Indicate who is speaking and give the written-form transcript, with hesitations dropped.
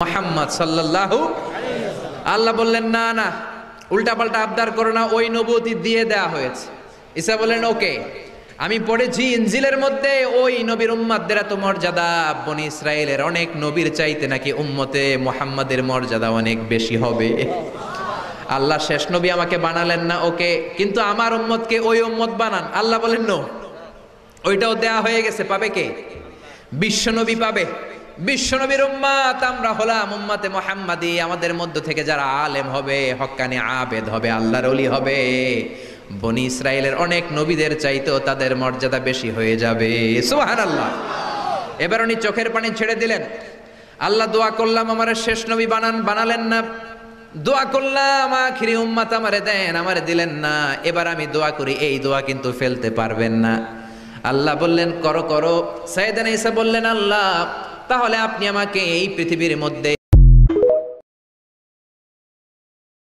Speaker 1: মুহাম্মদ সাল্লাল্লাহু আল্লাহ বললেন না না উল্টা পাল্টা আবদার করো না, ওই নবুয়তি দিয়ে দেয়া হয়েছে। ঈসা বললেন ওকে, আমি পড়েছি ইনজিলের মধ্যে ওই নবীর উম্মতদের এত মর্যাদা, বনি ইসরায়েলের অনেক নবীর চাইতে নাকি উম্মতে মুহাম্মাদের মর্যাদা অনেক বেশি হবে। আল্লাহ শেষ নবী আমাকে বানালেন না ওকে, কিন্তু আমার উম্মতকে ওই উম্মত বানান। আল্লাহ বলেন নো, ওইটাও দেয়া হয়ে গেছে, পাবে কে? বিশ্বনবী পাবে। বিশ্বনবীর উম্মত আমরা হলাম উম্মতে মুহাম্মাদি। আমাদের মধ্য থেকে যারা আলেম হবে, হক্কানি আবেদ হবে, আল্লাহর ওলি হবে, বনি ইসরায়েলের অনেক নবীদের চাইতেও তাদের মর্যাদা বেশি হয়ে যাবে। সুবহানাল্লাহ। এবার উনি চোখের পানি ছেড়ে দিলেন। আল্লাহ দোয়া করলাম আমার শেষ নবী বানান, বানালেন না। দোয়া করলাম আখিরি উম্মত আমারে দেন, আমারে দিলেন না। এবার আমি দোয়া করি, এই দোয়া কিন্তু ফেলতে পারবেন না। আল্লাহ বললেন করো করো। সাইয়েদনা ঈসা বললেন আল্লাহ তাহলে আপনি আমাকে এই পৃথিবীর মধ্যে